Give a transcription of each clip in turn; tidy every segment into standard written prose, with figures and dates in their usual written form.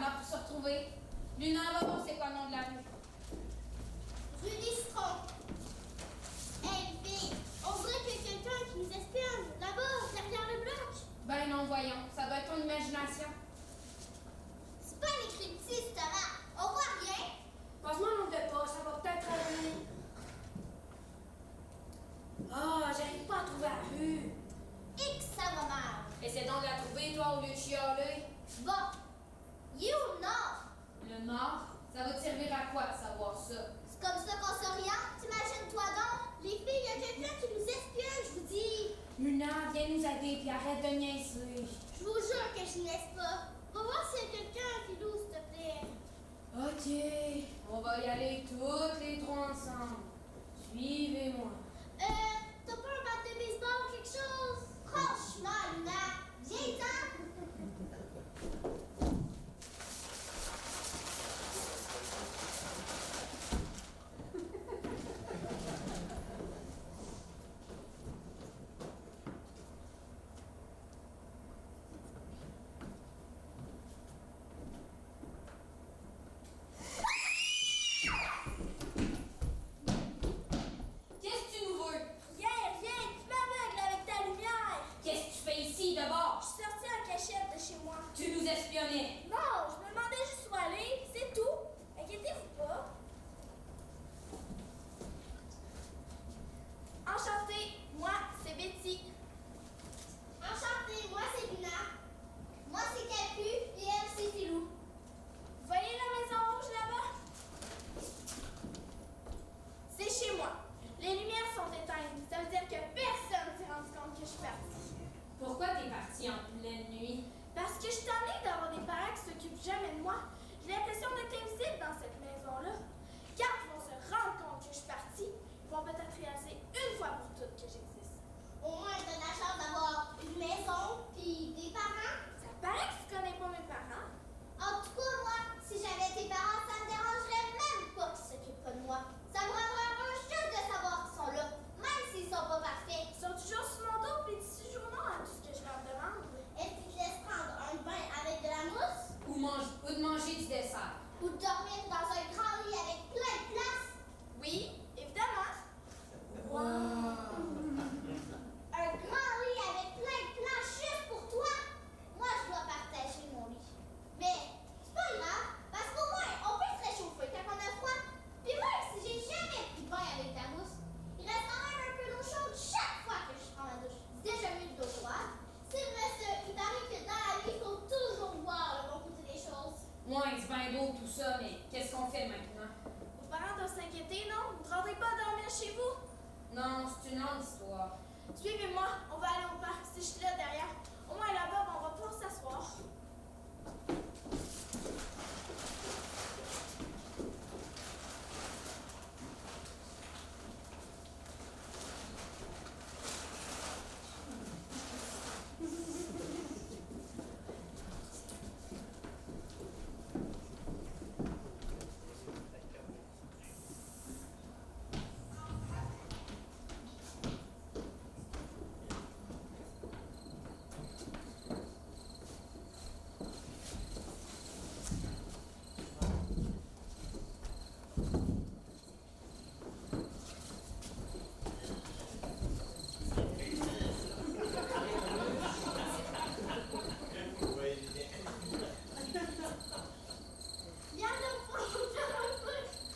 avant pour se retrouver. Luna, va voir c'est quoi le nom de la rue. Rue d'Istron. Hey, fille, on dirait qu'il y a quelqu'un qui nous espionne, là-bas, derrière le bloc. Ben non, voyons, ça doit être ton imagination. C'est pas un écliptique, Thomas. On voit rien. Passe-moi le nom de pas, ça va peut-être aller. Ah, j'arrive pas à trouver la rue. Et que ça va mal. Essaie donc de la trouver, toi, au lieu de chialer. Bon, il est au nord. Le nord, ça va te servir à quoi de savoir ça? C'est comme ça qu'on s'oriente, t'imagines-toi donc. Les filles, il y a quelqu'un qui nous espionne, je vous dis. Luna, viens nous aider, puis arrête de niaiser. Je vous jure que je niaise pas. Va voir s'il y a quelqu'un qui loue, s'il te plaît. Ok, on va y aller toutes les trois ensemble. Suivez-moi. T'as pas un bat de baseball ou quelque chose? Franchement, Luna, viens-t'en. D'abord, Je suis sortie en cachette de chez moi. tu nous espionnais. Non, je me demandais juste où aller, c'est tout. Inquiétez-vous pas. Enchantée, moi c'est Betty. Enchantée, moi c'est Luna. Moi c'est Capu et elle c'est Philou. Vous voyez la maison rouge là-bas? C'est chez moi. Les lumières sont éteintes. Ça veut dire que personne ne s'est rendu compte que je suis partie. Pourquoi t'es partie en pleine nuit? Parce que je suis tannée d'avoir des parents qui s'occupent jamais de moi. J'ai l'impression d'être invisible dans cette maison-là. Quand ils vont se rendre compte que je suis partie, ils vont peut-être réaliser une fois pour toutes que j'existe. Au moins, t'as la chance d'avoir une maison puis des parents. Ça paraît que tu connais pas mes parents. En tout cas, moi, si j'avais tes parents, ça me dérangerait même pas qu'ils s'occupent pas de moi. Ça me rendrait heureux juste de savoir qu'ils sont là, même s'ils sont pas parfaits. Ils sont toujours sur mon dos puis ils toujours non à tout ce que je leur demande. Est-ce qu'ils te laissent prendre un bain avec de la mousse? Ou de manger du dessert. Ou de dormir dans un grand lit avec plein de place? Oui, évidemment. Wow. Un grand lit avec plein de place juste pour toi? Moi, je dois partager mon lit. Mais c'est pas grave, parce qu'au moins, on peut se réchauffer quand on a froid. Puis même si j'ai jamais pris de bain avec de la mousse, il reste quand même un peu d'eau chaude chaque fois que je prends ma douche. C'est déjà mieux de l'eau froide. C'est vrai ça, il paraît que dans la vie, il faut toujours voir le bon côté des choses. Ouais, c'est bien beau tout ça, mais qu'est-ce qu'on fait maintenant? Vos parents doivent s'inquiéter, non? Vous ne rendez pas à dormir chez vous? Non, c'est une longue histoire. Suivez-moi, on va aller au parc. Si je suis là derrière, au moins là-bas, on va pouvoir s'asseoir.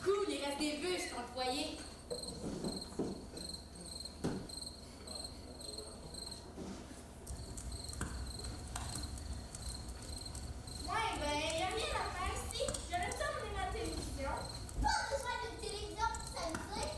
Cool, il reste des bûches dans le foyer. Ouais, ben, y a rien à faire ici. J'aurais dû emmener ma télévision. Pas besoin d'une télévision pour s'amuser.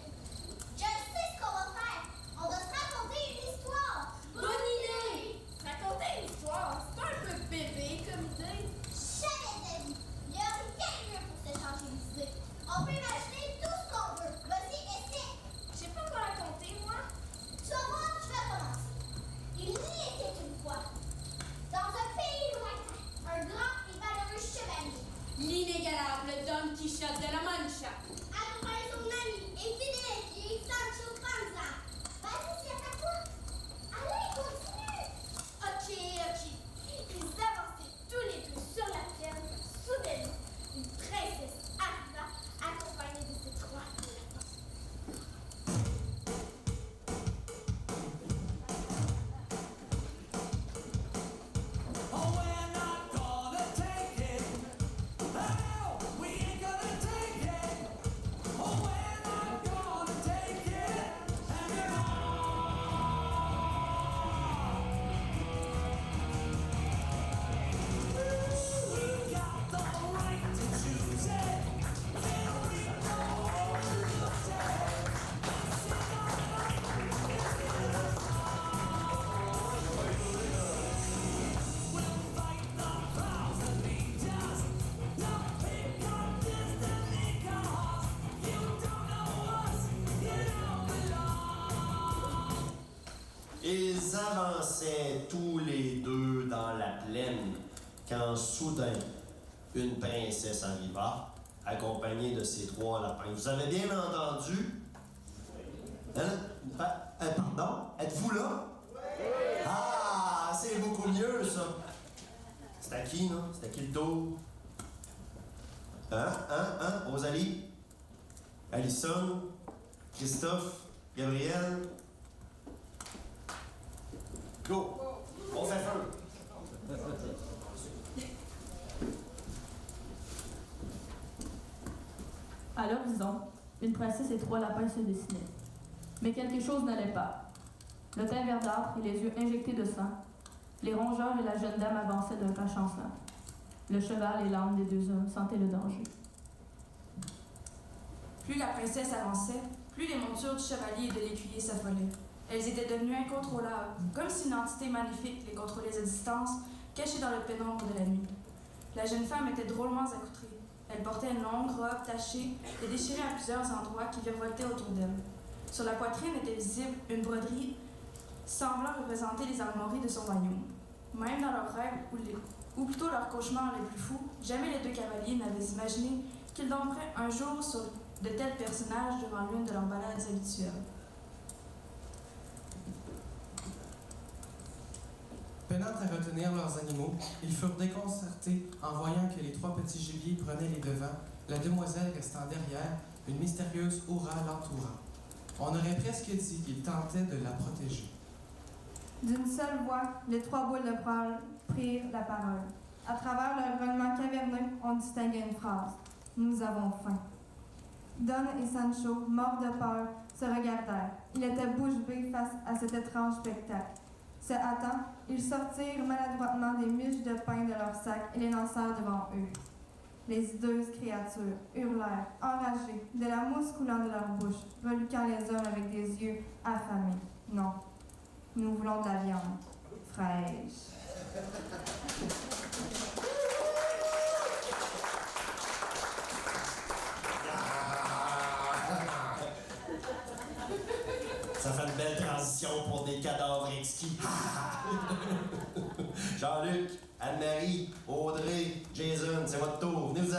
Je sais ce qu'on va faire. On va se raconter une histoire. Bonne idée! Se raconter une histoire, c'est pas un peu bébé comme idée. Jamais de la vie. Il y a rien de mieux pour s'échanger d'idées. On peut imaginer tout ce qu'on veut. Vas-y, essaie. Je sais pas quoi raconter, moi. Tu vas voir, je vais commencer. Il y était une fois, dans un pays lointain, un grand et malheureux chevalier. L'inégalable Don Quichotte de la Mancha. Après son ami et fidèle qui est Sancho Panza. Vas-y, c'est à toi. Allez, continue. Ok. Ils avançaient tous les deux sur la plaine. Soudain, ils avançaient tous les deux dans la plaine quand soudain une princesse arriva, accompagnée de ses 3 lapins. Vous avez bien entendu? Hein? Pardon? Êtes-vous là? Ah, c'est beaucoup mieux, ça. C'est à qui, là? C'est à qui le tour? Rosalie? Alison? Christophe? Gabriel? Go! On fait feu! À l'horizon, une princesse et 3 lapins se dessinaient. Mais quelque chose n'allait pas. Le teint verdâtre et les yeux injectés de sang, les rongeurs et la jeune dame avançaient d'un pas chancelant. Le cheval et l'âme des 2 hommes sentaient le danger. Plus la princesse avançait, plus les montures du chevalier et de l'écuyer s'affolaient. Elles étaient devenues incontrôlables, comme si une entité maléfique les contrôlait à distance, cachée dans le pénombre de la nuit. La jeune femme était drôlement accoutrée. Elle portait une longue robe tachée et déchirée à plusieurs endroits qui virevoltaient autour d'elle. Sur la poitrine était visible une broderie semblant représenter les armoiries de son royaume. Même dans leurs rêves, ou plutôt leurs cauchemars les plus fous, jamais les 2 cavaliers n'avaient imaginé qu'ils tomberaient un jour sur de tels personnages durant l'une de leurs balades habituelles. Peinant à retenir leurs animaux, ils furent déconcertés en voyant que les 3 petits gibiers prenaient les devants, la demoiselle restant derrière, une mystérieuse aura l'entourant. On aurait presque dit qu'ils tentaient de la protéger. D'une seule voix, les 3 boules de poil prirent la parole. À travers leur grognement caverneux, on distinguait une phrase. « Nous avons faim. » Don et Sancho, morts de peur, se regardèrent. Ils étaient bouche bée face à cet étrange spectacle. Se hâtant, ils sortirent maladroitement des miches de pain de leur sac et les lancèrent devant eux. Les hideuses créatures hurlèrent, enragées, de la mousse coulant de leur bouche, reluquant les hommes avec des yeux affamés. Non, nous voulons de la viande fraîche. Ça fait une belle transition pour des cadavres exquis. Jean-Luc, Anne-Marie, Audrey, Jason, c'est votre tour. Venez-vous-en.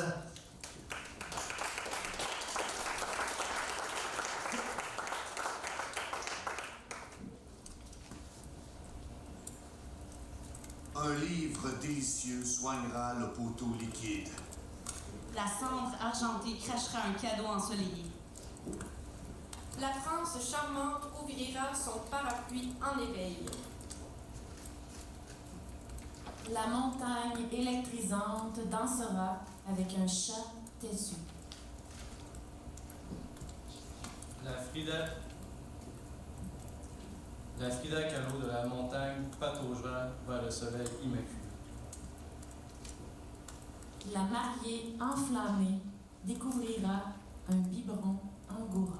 Un livre délicieux soignera le poteau liquide. La cendre argentée crachera un cadeau ensoleillé. La France charmante ouvrira son parapluie en éveil. La montagne électrisante dansera avec un chat têtu. La Frida Kahlo de la montagne pataugera vers le soleil immaculé. La mariée enflammée découvrira un biberon angora.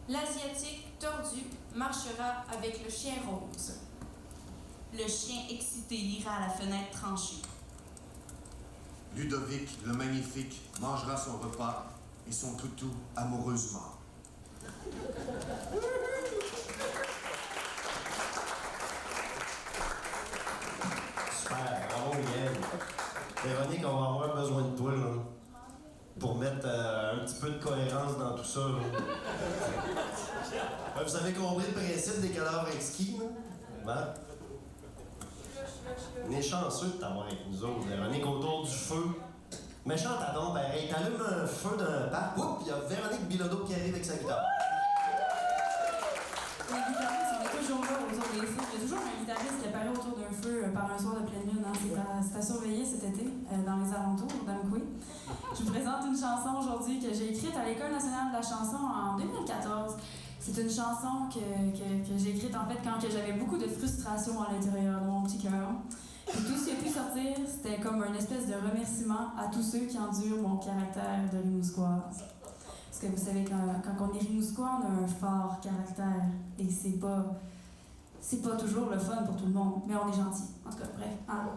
L'Asiatique tordu marchera avec le chien rose. Le chien excité lira à la fenêtre tranchée. Ludovic le magnifique mangera son repas et son toutou amoureusement. Super, bravo Yann. Véronique, on va avoir besoin de toi là, pour mettre un petit peu de cohérence dans tout ça. Là. Vous avez compris le principe des cadavres exquis, là? Ben? On est chanceux de t'avoir avec nous autres, Véronique, autour du feu. Méchante à donc, ben, hey, t'allumes un feu d'un parc, oups, il y a Véronique Bilodeau qui arrive avec sa guitare. Les guitaristes, on est toujours là autour des feux. Il y a toujours un guitariste qui apparaît autour d'un feu par un soir de pleine lune. Hein. C'est à surveiller cet été, dans les alentours d'Amqui. Je vous présente une chanson aujourd'hui que j'ai écrite à l'École nationale de la chanson en 2014. C'est une chanson que j'ai écrite en fait quand j'avais beaucoup de frustration à l'intérieur de mon petit cœur. Et tout ce qui a pu sortir, c'était comme une espèce de remerciement à tous ceux qui endurent mon caractère de Rimousquoise. Parce que vous savez, quand on est Rimousquois, on a un fort caractère. Et c'est pas toujours le fun pour tout le monde, mais on est gentil. En tout cas, bref. Hein?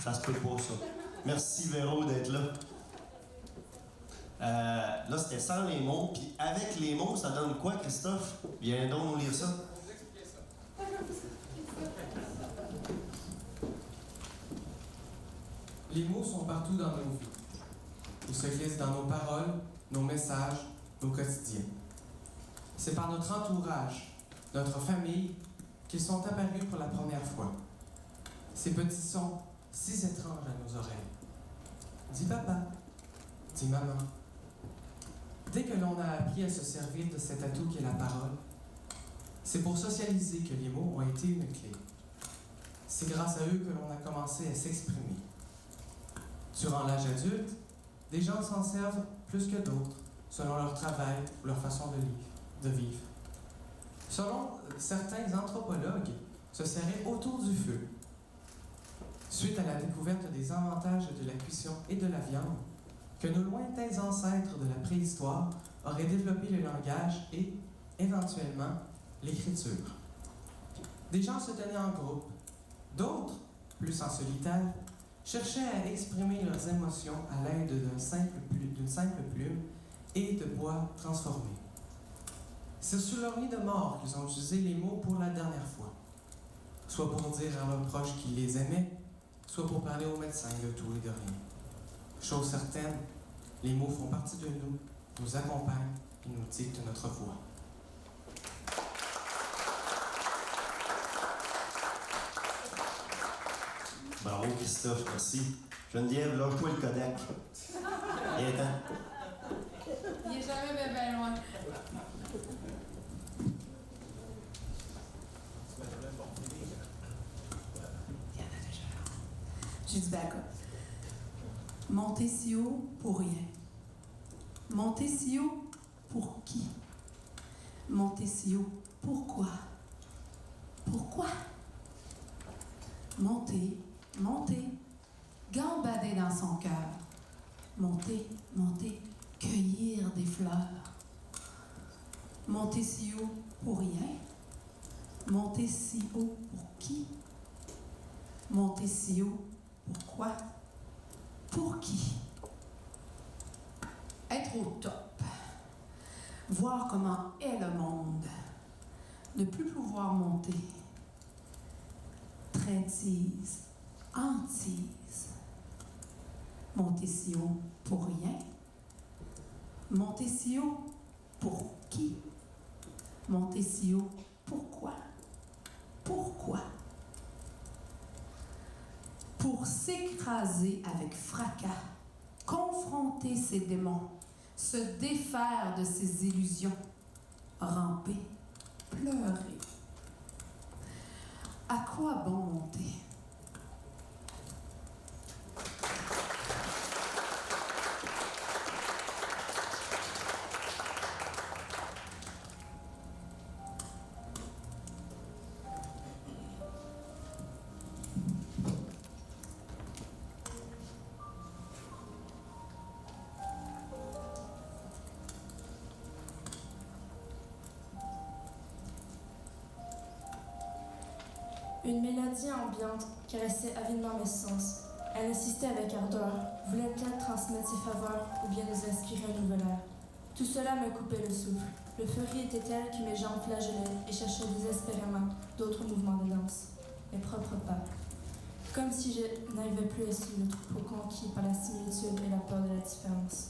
Ça se peut pas, ça. Merci, Véro, d'être là. Là, c'était sans les mots, puis avec les mots, ça donne quoi, Christophe? Viens donc nous lire ça. Les mots sont partout dans nos vies. Ils se glissent dans nos paroles, nos messages, nos quotidiens. C'est par notre entourage, notre famille, qu'ils sont apparus pour la première fois. Ces petits sons si étranges à nos oreilles. Dis papa, dis maman. Dès que l'on a appris à se servir de cet atout qu'est la parole, c'est pour socialiser que les mots ont été une clé. C'est grâce à eux que l'on a commencé à s'exprimer. Durant l'âge adulte, des gens s'en servent plus que d'autres, selon leur travail ou leur façon de vivre. Selon certains anthropologues, se serrer autour du feu. Suite à la découverte des avantages de la cuisson et de la viande, que nos lointains ancêtres de la préhistoire auraient développé le langage et, éventuellement, l'écriture. Des gens se tenaient en groupe. D'autres, plus en solitaire, cherchaient à exprimer leurs émotions à l'aide d'une simple plume et de bois transformé. C'est sur leur lit de mort qu'ils ont utilisé les mots pour la dernière fois, soit pour dire à leurs proches qu'ils les aimaient, soit pour parler aux médecins de tout et de rien. Chose certaine, les mots font partie de nous, nous accompagnent et nous dictent notre voix. Bravo, Christophe, merci. Geneviève, lâche-toi le Kodak. Viens-t'en. Il est jamais bien loin. J'ai du backup. Monter si haut pour rien. Monter si haut pour qui? Monter si haut pourquoi? Pourquoi? Monter, monter, gambader dans son cœur. Monter, monter, cueillir des fleurs. Monter si haut pour rien. Monter si haut pour qui? Monter si haut pourquoi? Pour qui? Être au top. Voir comment est le monde. Ne plus pouvoir monter. Traitise, hantise. Monter si haut pour rien. Monter si haut pour qui? Monter si haut pourquoi? Pourquoi? Pour s'écraser avec fracas, confronter ses démons, se défaire de ses illusions, ramper, pleurer. À quoi bon monter? Une mélodie ambiante caressait avidement mes sens. Elle insistait avec ardeur, voulait-elle transmettre ses faveurs ou bien nous inspirer un nouvel air? Tout cela me coupait le souffle. L'euphorie était telle que mes jambes flagellaient et cherchaient désespérément d'autres mouvements de danse, mes propres pas. Comme si je n'arrivais plus à suivre le troupeau conquis par la similitude et la peur de la différence.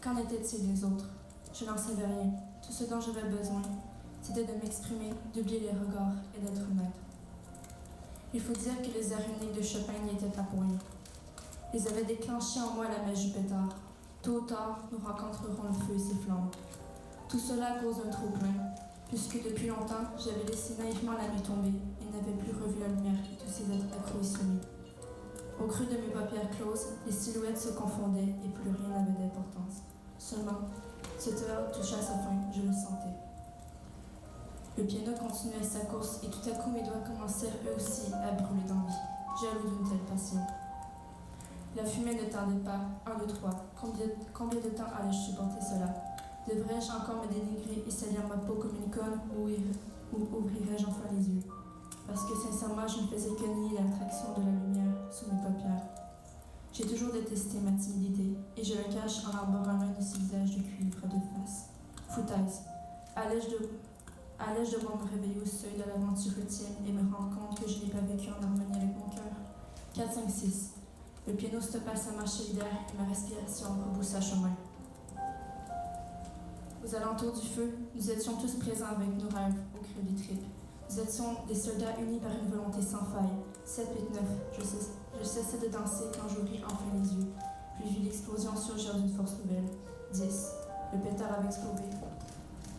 Qu'en était-il des autres? Je n'en savais rien. Tout ce dont j'avais besoin, c'était de m'exprimer, d'oublier les regards et d'être honnête. Il faut dire que les airs uniques de Chopin n'y étaient pas pour rien. Ils avaient déclenché en moi la magie pétard. Tôt ou tard, nous rencontrerons le feu et ses flammes. Tout cela à cause d'un trop-plein, puisque depuis longtemps, j'avais laissé naïvement la nuit tomber et n'avais plus revu la lumière et tous ces êtres accros et soumis. Au creux de mes paupières closes, les silhouettes se confondaient et plus rien n'avait d'importance. Seulement, cette heure touchait à sa fin, je le sentais. Le piano continuait sa course et tout à coup mes doigts commencèrent eux aussi à brûler d'envie, jaloux d'une telle passion. La fumée ne tardait pas. 1, 2, 3. Combien de temps allais-je supporter cela? Devrais-je encore me dénigrer et salir ma peau comme une conne ou ouvrirais-je enfin les yeux? Parce que sincèrement, je ne faisais que nier l'attraction de la lumière sous mes paupières. J'ai toujours détesté ma timidité, et je le cache en arborant l'un de ces visages de cuivre à deux faces. Foutaise. Allais-je devoir me réveiller au seuil de l'aventure routière et me rendre compte que je n'ai pas vécu en harmonie avec mon cœur? 4, 5, 6. Le piano stoppa sa marche solidaire et ma respiration rebroussa chemin. Aux alentours du feu, nous étions tous présents avec nos rêves au creux des tripes. Nous étions des soldats unis par une volonté sans faille. 7, 8, 9. Je cessais de danser quand j'ouvris enfin les yeux. Puis vis l'explosion surgir d'une force nouvelle. 10. Le pétard avait explosé.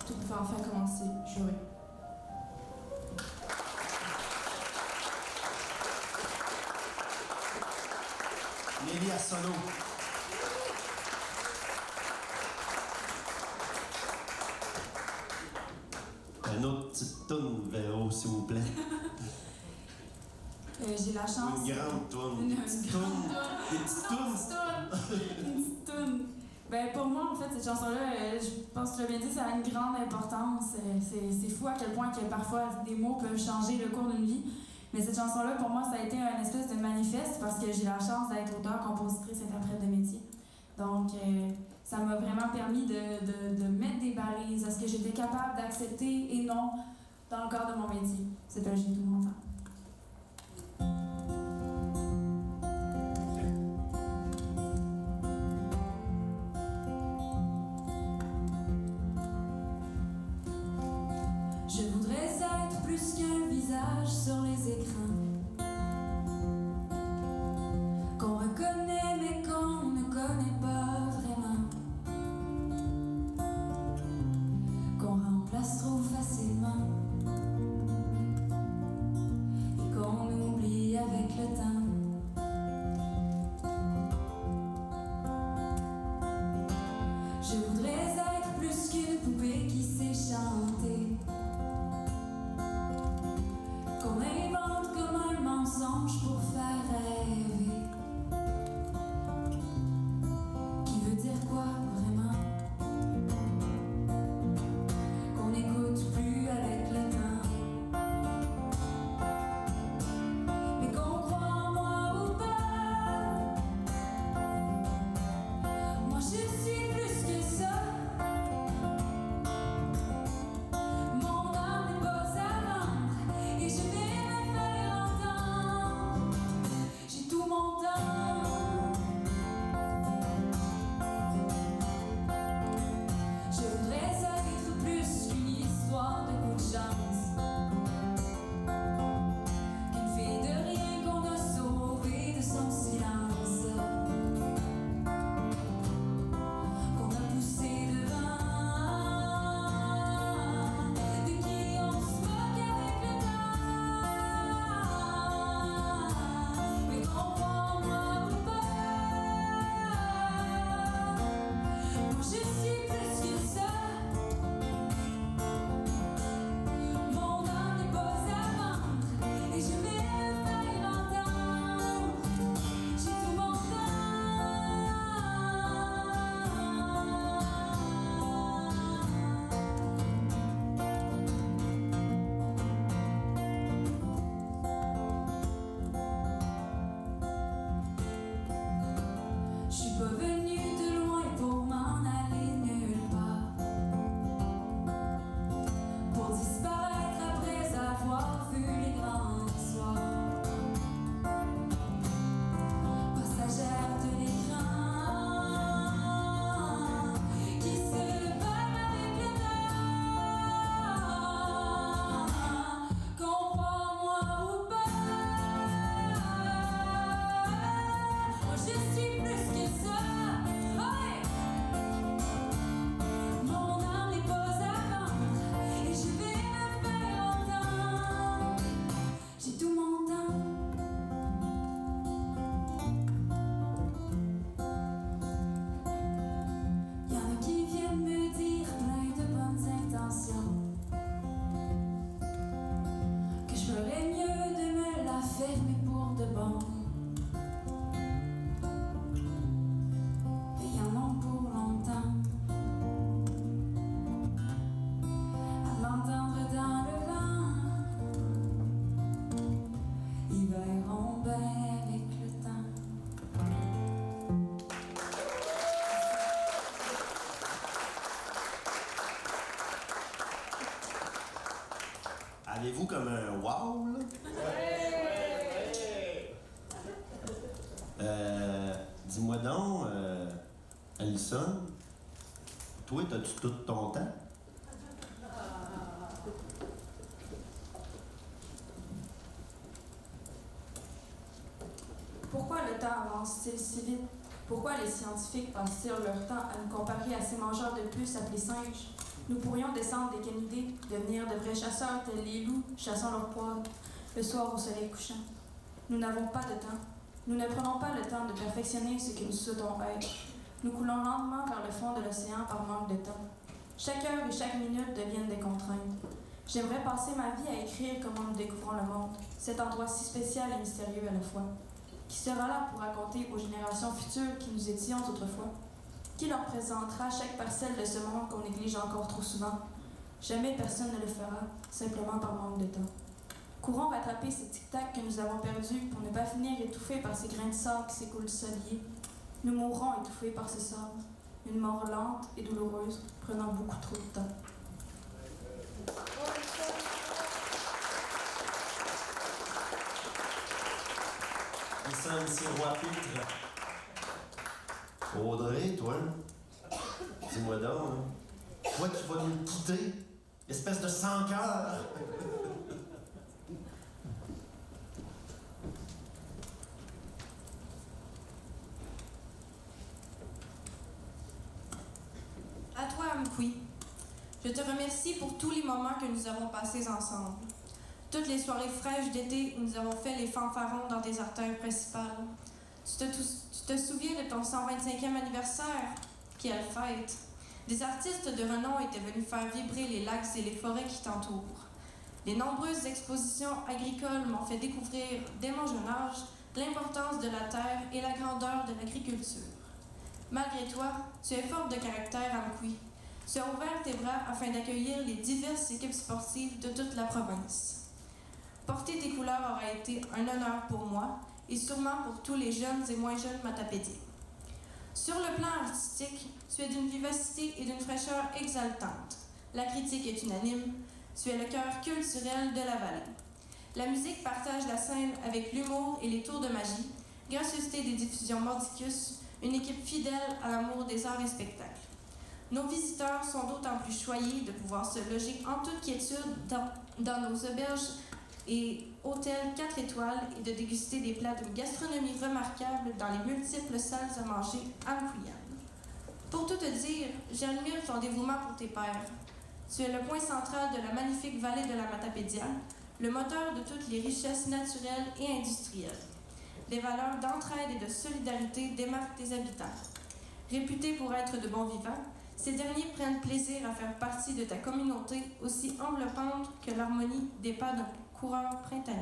Tout pouvait enfin commencer. Juré. Nelly Arsenault. Une autre petite toune, Véro, s'il vous plaît. J'ai la chance. Une grande toune. Des petites tounes. Des petites tounes. Une petite toune. Ben, pour moi, en fait, cette chanson-là, je pense que tu l'as bien dit, ça a une grande importance. C'est fou à quel point que parfois des mots peuvent changer le cours d'une vie. Mais cette chanson-là, pour moi, ça a été un espèce de manifeste parce que j'ai la chance d'être auteur, compositrice, interprète de métier. Donc, ça m'a vraiment permis de mettre des balises à ce que j'étais capable d'accepter et non dans le cadre de mon métier. C'est un J'ai tout mon temps. Je voudrais être plus qu'un visage sur les écrans, qu'on reconnaît mais qu'on ne connaît pas vraiment, qu'on remplace trop facilement et qu'on oublie avec le temps. Je voudrais être plus qu'une poupée qui sait chanter, qu'on invente comme un mensonge pour faire rêver. Qui veut dire quoi vraiment? Qu'on n'écoute plus avec avez-vous comme un wow, là? Dis-moi donc, Alison, toi, t'as-tu tout ton temps? Pourquoi le temps avance-t-il si vite? Pourquoi les scientifiques passent-ils leur temps à nous comparer à ces mangeurs de puces appelés singes? Nous pourrions descendre des canidés, devenir de vrais chasseurs tels les loups, chassant leurs proies, le soir au soleil couchant. Nous n'avons pas de temps. Nous ne prenons pas le temps de perfectionner ce que nous souhaitons être. Nous coulons lentement vers le fond de l'océan par manque de temps. Chaque heure et chaque minute deviennent des contraintes. J'aimerais passer ma vie à écrire comment nous découvrons le monde, cet endroit si spécial et mystérieux à la fois. Qui sera là pour raconter aux générations futures qui nous étions autrefois? Qui leur présentera chaque parcelle de ce monde qu'on néglige encore trop souvent? Jamais personne ne le fera, simplement par manque de temps. Courons rattraper ces tic-tac que nous avons perdus pour ne pas finir étouffés par ces grains de sable qui s'écoulent soliés. Nous mourrons étouffés par ce sable, une mort lente et douloureuse, prenant beaucoup trop de temps. Alison Sirois-Pitre. Audrey, toi, dis-moi donc, hein. Toi qui vas nous quitter, espèce de sans-cœur. À toi, Amkoui. Je te remercie pour tous les moments que nous avons passés ensemble. Toutes les soirées fraîches d'été où nous avons fait les fanfarons dans tes artères principales. Tu te souviens de ton 125e anniversaire? Quelle fête! Des artistes de renom étaient venus faire vibrer les lacs et les forêts qui t'entourent. Les nombreuses expositions agricoles m'ont fait découvrir, dès mon jeune âge, l'importance de la terre et la grandeur de l'agriculture. Malgré toi, tu es forte de caractère, Amkoui. Tu as ouvert tes bras afin d'accueillir les diverses équipes sportives de toute la province. Porter tes couleurs aura été un honneur pour moi et sûrement pour tous les jeunes et moins jeunes matapédiens. Sur le plan artistique, tu es d'une vivacité et d'une fraîcheur exaltantes. La critique est unanime. Tu es le cœur culturel de la vallée. La musique partage la scène avec l'humour et les tours de magie, gracieuseté des diffusions Mordicus, une équipe fidèle à l'amour des arts et spectacles. Nos visiteurs sont d'autant plus choyés de pouvoir se loger en toute quiétude dans nos auberges et hôtels 4 étoiles et de déguster des plats d'une gastronomie remarquable dans les multiples salles à manger amkouiennes. Pour tout te dire, j'admire ton dévouement pour tes pairs. Tu es le point central de la magnifique vallée de la Matapédia, le moteur de toutes les richesses naturelles et industrielles. Des valeurs d'entraide et de solidarité démarquent tes habitants. Réputés pour être de bons vivants, ces derniers prennent plaisir à faire partie de ta communauté aussi enveloppante que l'harmonie des pas d'un coureur printanier.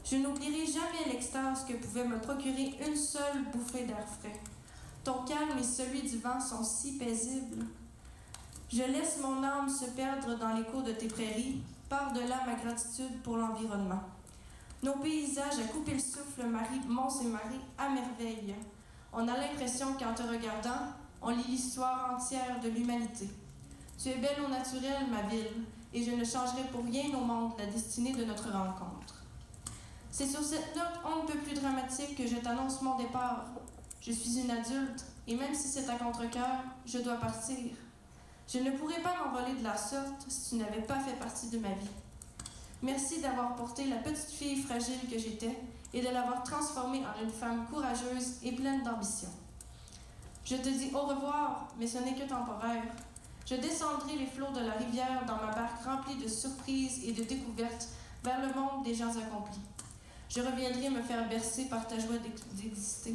Je n'oublierai jamais l'extase que pouvait me procurer une seule bouffée d'air frais. Ton calme et celui du vent sont si paisibles. Je laisse mon âme se perdre dans l'écho de tes prairies, par-delà ma gratitude pour l'environnement. Nos paysages à couper le souffle marient monts et marées à merveille. On a l'impression qu'en te regardant, on lit l'histoire entière de l'humanité. Tu es belle au naturel, ma ville, et je ne changerai pour rien au monde la destinée de notre rencontre. C'est sur cette note on ne peut plus dramatique que je t'annonce mon départ. Je suis une adulte, et même si c'est à contre-cœur, je dois partir. Je ne pourrais pas m'envoler de la sorte si tu n'avais pas fait partie de ma vie. Merci d'avoir porté la petite fille fragile que j'étais et de l'avoir transformée en une femme courageuse et pleine d'ambition. Je te dis au revoir, mais ce n'est que temporaire. Je descendrai les flots de la rivière dans ma barque remplie de surprises et de découvertes vers le monde des gens accomplis. Je reviendrai me faire bercer par ta joie d'exister.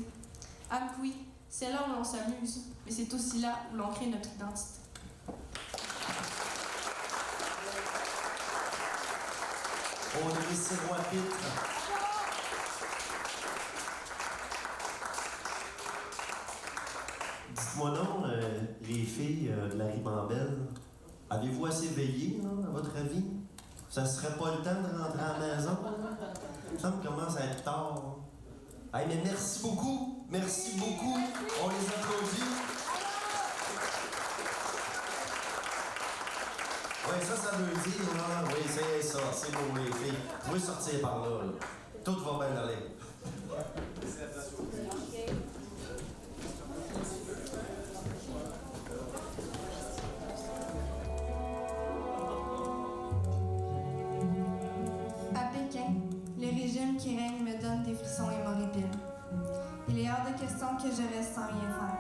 Amkoui, c'est là où l'on s'amuse, mais c'est aussi là où l'on crée notre identité. Audrey Sirois-Pitre. Dites-moi donc, les filles de la Ribambelle, avez-vous assez veillé, là, à votre avis? Ça serait pas le temps de rentrer à la maison? Il me semble qu'il commence à être tard. Hey, mais merci beaucoup! Merci beaucoup! On les applaudit! Oui, ça veut dire, là. Oui, c'est ça. C'est beau, les filles. Vous pouvez sortir par là, là. Tout va bien aller. À Pékin, le régime qui règne me donne des frissons hémorroïdes. Il est hors de question que je reste sans rien faire.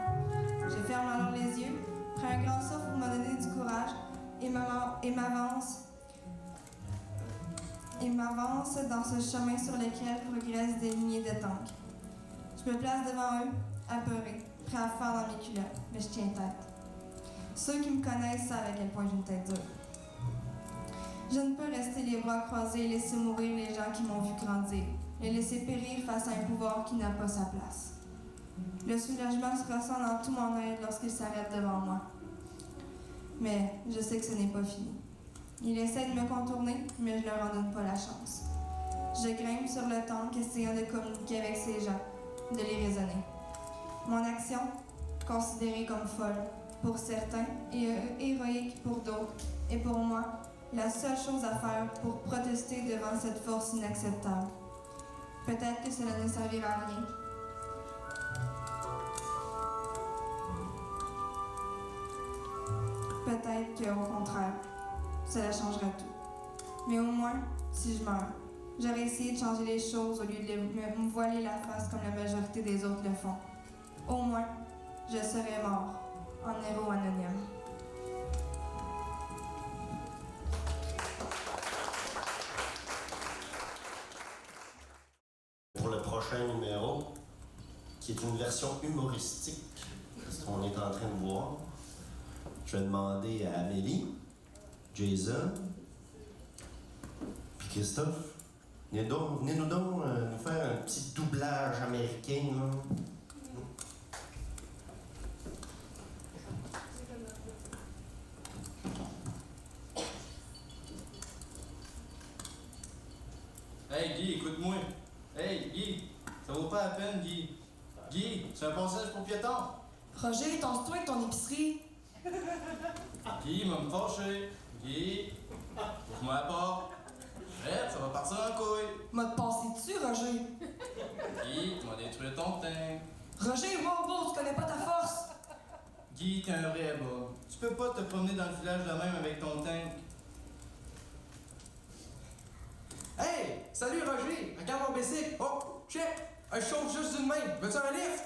Je ferme alors les yeux, prends un grand souffle pour me donner du courage et m'avance dans ce chemin sur lequel progressent des lignées de tanks. Je me place devant eux, apeuré, prêt à faire dans mes culottes, mais je tiens tête. Ceux qui me connaissent savent à quel point j'ai une tête dure. Je ne peux rester les bras croisés et laisser mourir les gens qui m'ont vu grandir, les laisser périr face à un pouvoir qui n'a pas sa place. Le soulagement se ressent dans tout mon être lorsqu'ils s'arrêtent devant moi. Mais je sais que ce n'est pas fini. Ils essaient de me contourner, mais je leur en donne pas la chance. Je grimpe sur le tank, essayant de communiquer avec ces gens, de les raisonner. Mon action, considérée comme folle pour certains et héroïque pour d'autres, est pour moi la seule chose à faire pour protester devant cette force inacceptable. Peut-être que cela ne servira à rien. Peut-être qu'au contraire, cela changera tout. Mais au moins, si je meurs, j'aurais essayé de changer les choses au lieu de me voiler la face comme la majorité des autres le font. Au moins, je serais mort en héros anonyme. Pour le prochain numéro, qui est une version humoristique, ce qu'on est en train de voir, je vais demander à Amélie, Jason, puis Christophe, venez-nous donc nous faire un petit doublage américain, là. Hey Guy, écoute-moi. Hey Guy, ça vaut pas la peine, Guy. Guy, c'est un passage pour piétons. Roger, tente-toi avec ton épicerie. Guy, m'a me fâché. Guy, ouvre-moi la porte. Arrête, ça va partir en couille. M'a te passé dessus, Roger. Guy, tu m'as détruit ton teint. Roger, wow, tu connais pas ta force. Guy, t'es un vrai bas. Tu peux pas te promener dans le village de même avec ton tank. Hey! Salut Roger! Regarde mon bicycle! Oh! Check! Je chauffe juste d'une main! Veux-tu un lift?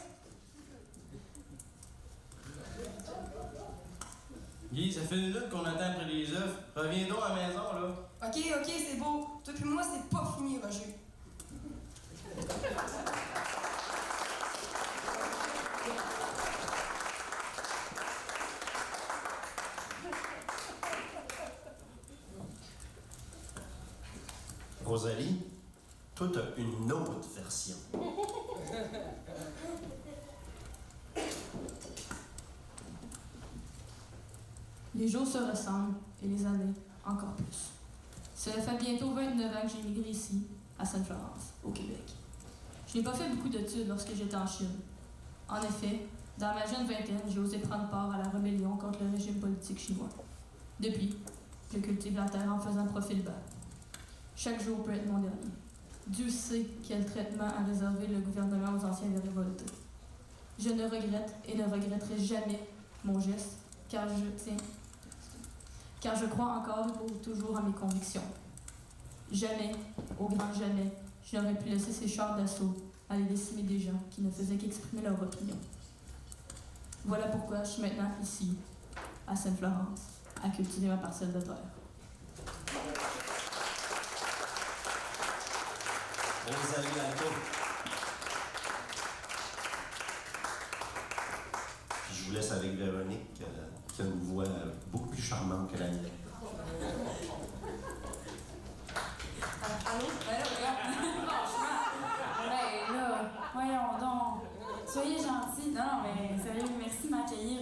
Guy, ça fait une minute qu'on attend après les œufs. Reviens donc à la maison, là. Ok, c'est beau. Toi puis moi, c'est pas fini, Roger. Rosalie, toi, t'as une autre version. Les jours se ressemblent, et les années encore plus. Cela fait bientôt 29 ans que j'ai migré ici, à Sainte-Florence, au Québec. Je n'ai pas fait beaucoup d'études lorsque j'étais en Chine. En effet, dans ma jeune vingtaine, j'ai osé prendre part à la rébellion contre le régime politique chinois. Depuis, je cultive la terre en faisant profil bas. Chaque jour peut être mon dernier. Dieu sait quel traitement a réservé le gouvernement aux anciens révoltés. Je ne regrette et ne regretterai jamais mon geste, car je crois encore et pour toujours à mes convictions. Jamais, au grand jamais, je n'aurais pu laisser ces chars d'assaut aller décimer des gens qui ne faisaient qu'exprimer leur opinion. Voilà pourquoi je suis maintenant ici, à Sainte-Florence, à cultiver ma parcelle de terre. Rosalie Alto. Puis je vous laisse avec Véronique, qui a une voix beaucoup plus charmante que la mienne. Allô? Ben là, voyons donc. Soyez gentils. Non, mais sérieux, merci de m'accueillir.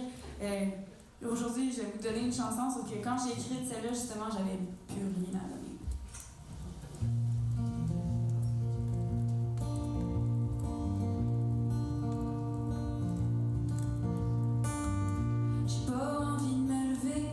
Aujourd'hui, je vais vous donner une chanson, sauf que quand j'ai écrit celle-là, justement, j'avais plus rien à donner. J'ai pas envie de me lever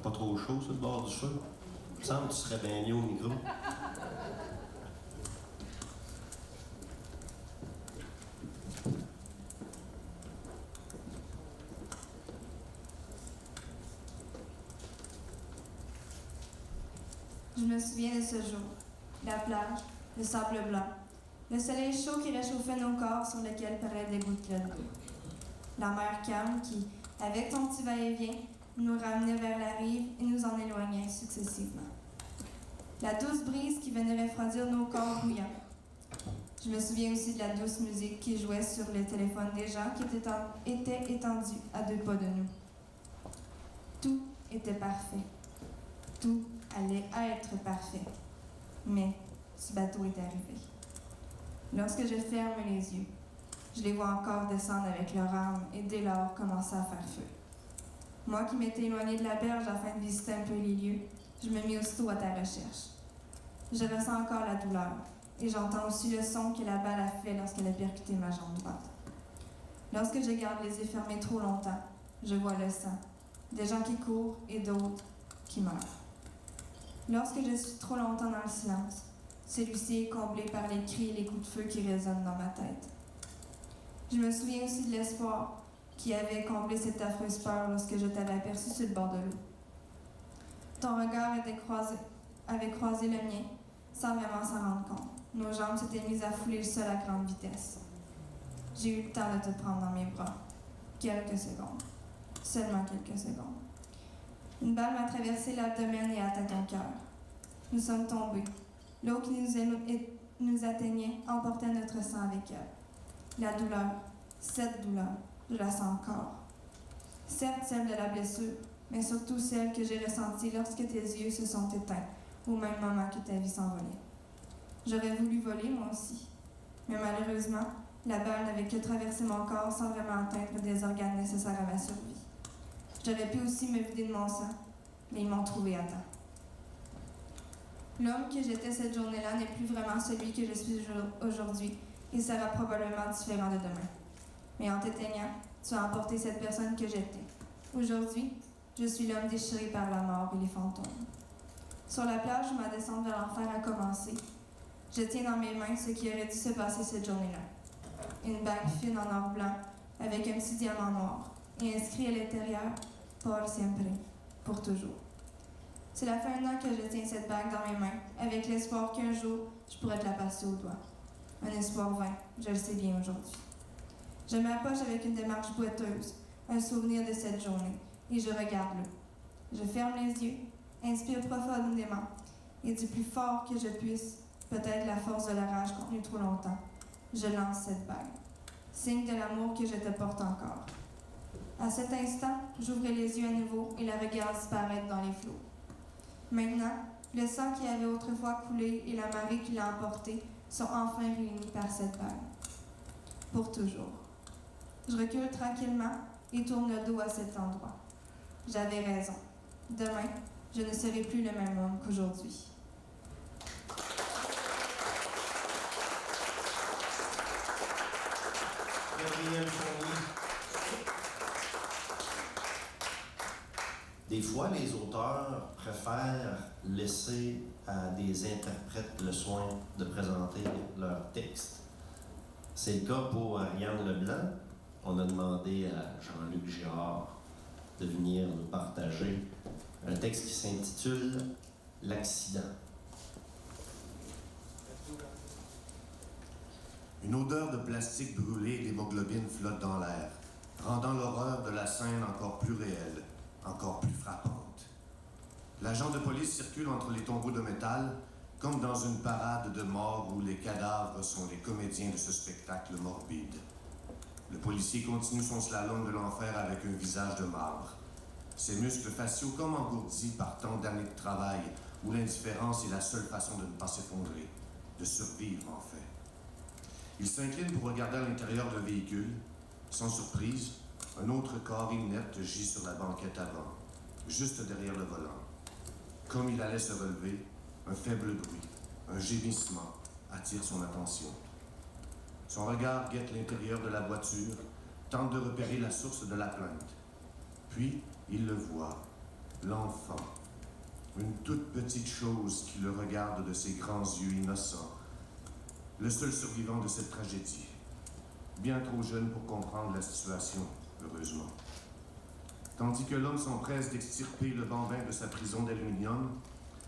T'as pas trop chaud, sur le bord du feu? Il me semble que tu serais bien mieux au micro. Je me souviens de ce jour. La plage, le sable blanc, le soleil chaud qui réchauffait nos corps sur lesquels paraient des gouttelettes d'eau. La mer calme qui, avec son petit va-et-vient, nous ramenait vers la rive et nous en éloignait successivement. La douce brise qui venait refroidir nos corps bouillants. Je me souviens aussi de la douce musique qui jouait sur le téléphone des gens qui étaient étendus à 2 pas de nous. Tout était parfait. Tout allait être parfait. Mais ce bateau est arrivé. Lorsque je ferme les yeux, je les vois encore descendre avec leur âme et dès lors commencer à faire feu. Moi qui m'étais éloignée de la berge afin de visiter un peu les lieux, je me mis aussitôt à ta recherche. Je ressens encore la douleur et j'entends aussi le son que la balle a fait lorsqu'elle a percuté ma jambe droite. Lorsque je garde les yeux fermés trop longtemps, je vois le sang, des gens qui courent et d'autres qui meurent. Lorsque je suis trop longtemps dans le silence, celui-ci est comblé par les cris et les coups de feu qui résonnent dans ma tête. Je me souviens aussi de l'espoir qui avait comblé cette affreuse peur lorsque je t'avais aperçu sur le bord de l'eau. Ton regard avait croisé le mien, sans vraiment s'en rendre compte. Nos jambes s'étaient mises à fouler le sol à grande vitesse. J'ai eu le temps de te prendre dans mes bras. Quelques secondes. Seulement quelques secondes. Une balle m'a traversé l'abdomen et atteint ton cœur. Nous sommes tombés. L'eau qui nous atteignait emportait notre sang avec elle. La douleur, cette douleur, je la sens encore. Certes celle de la blessure, mais surtout celle que j'ai ressentie lorsque tes yeux se sont éteints, au même moment que ta vie s'envolait. J'aurais voulu voler moi aussi, mais malheureusement, la balle n'avait que traversé mon corps sans vraiment atteindre des organes nécessaires à ma survie. J'aurais pu aussi me vider de mon sang, mais ils m'ont trouvé à temps. L'homme que j'étais cette journée-là n'est plus vraiment celui que je suis aujourd'hui et sera probablement différent de demain. Mais en t'éteignant, tu as emporté cette personne que j'étais. Aujourd'hui, je suis l'homme déchiré par la mort et les fantômes. Sur la plage où ma descente vers l'enfer a commencé, je tiens dans mes mains ce qui aurait dû se passer cette journée-là. Une bague fine en or blanc avec un petit diamant noir et inscrit à l'intérieur « Por siempre », pour toujours. Cela fait 1 an que je tiens cette bague dans mes mains, avec l'espoir qu'un jour, je pourrais te la passer au doigt. Un espoir vain, je le sais bien aujourd'hui. Je m'approche avec une démarche boiteuse, un souvenir de cette journée, et je regarde l'eau. Je ferme les yeux, inspire profondément, et du plus fort que je puisse, peut-être la force de la rage contenue trop longtemps, je lance cette bague, signe de l'amour que je te porte encore. À cet instant, j'ouvre les yeux à nouveau et la regarde disparaître dans les flots. Maintenant, le sang qui avait autrefois coulé et la marée qui l'a emporté sont enfin réunis par cette bague. Pour toujours. Je recule tranquillement et tourne le dos à cet endroit. J'avais raison. Demain, je ne serai plus le même homme qu'aujourd'hui. Des fois, les auteurs préfèrent laisser à des interprètes le soin de présenter leur texte. C'est le cas pour Ariane Leblanc. On a demandé à Jean-Luc Girard de venir nous partager un texte qui s'intitule « L'accident ». Une odeur de plastique brûlé et d'hémoglobine flotte dans l'air, rendant l'horreur de la scène encore plus réelle, encore plus frappante. L'agent de police circule entre les tombeaux de métal, comme dans une parade de mort où les cadavres sont les comédiens de ce spectacle morbide. Le policier continue son slalom de l'enfer avec un visage de marbre. Ses muscles faciaux comme engourdis par tant d'années de travail, où l'indifférence est la seule façon de ne pas s'effondrer, de survivre en fait. Il s'incline pour regarder à l'intérieur d'un véhicule. Sans surprise, un autre corps inerte gît sur la banquette avant, juste derrière le volant. Comme il allait se relever, un faible bruit, un gémissement attire son attention. Son regard guette l'intérieur de la voiture, tente de repérer la source de la plainte. Puis, il le voit. l'enfant. Une toute petite chose qui le regarde de ses grands yeux innocents. Le seul survivant de cette tragédie. Bien trop jeune pour comprendre la situation, heureusement. Tandis que l'homme s'empresse d'extirper le bambin de sa prison d'aluminium,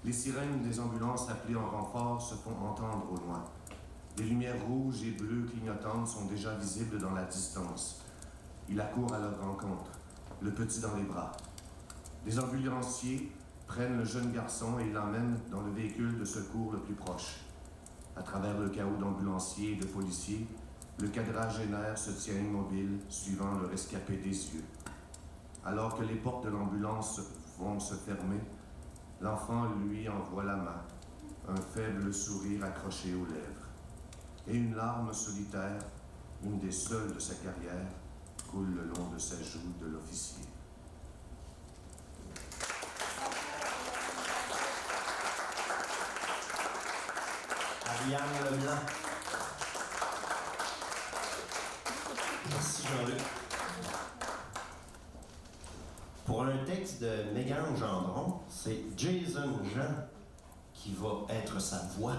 les sirènes des ambulances appelées en renfort se font entendre au loin. Les lumières rouges et bleues clignotantes sont déjà visibles dans la distance. Il accourt à leur rencontre, le petit dans les bras. Les ambulanciers prennent le jeune garçon et l'emmènent dans le véhicule de secours le plus proche. À travers le chaos d'ambulanciers et de policiers, le quadragénaire se tient immobile, suivant le rescapé des yeux. Alors que les portes de l'ambulance vont se fermer, l'enfant lui envoie la main, un faible sourire accroché aux lèvres. Et une larme solitaire, une des seules de sa carrière, coule le long de sa joue de l'officier. Ariane Leblanc. Merci Jean-Luc. Pour un texte de Mégane Gendron, c'est Jason Jean qui va être sa voix.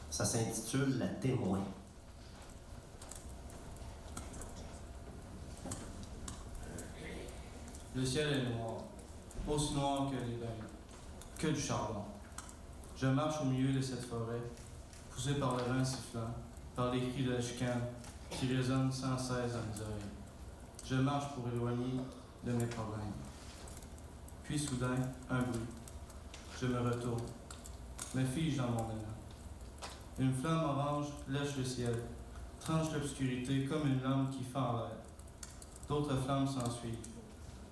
Ça s'intitule La témoin. Le ciel est noir, aussi noir que les bains, que du charbon. Je marche au milieu de cette forêt, poussé par le vent sifflant, par les cris de la chicane qui résonnent sans cesse dans mes oreilles. Je marche pour éloigner de mes problèmes. Puis soudain, un bruit. Je me retourne, me fige dans mon élan. Une flamme orange lèche le ciel, tranche l'obscurité comme une lame qui fend l'air. D'autres flammes s'ensuivent,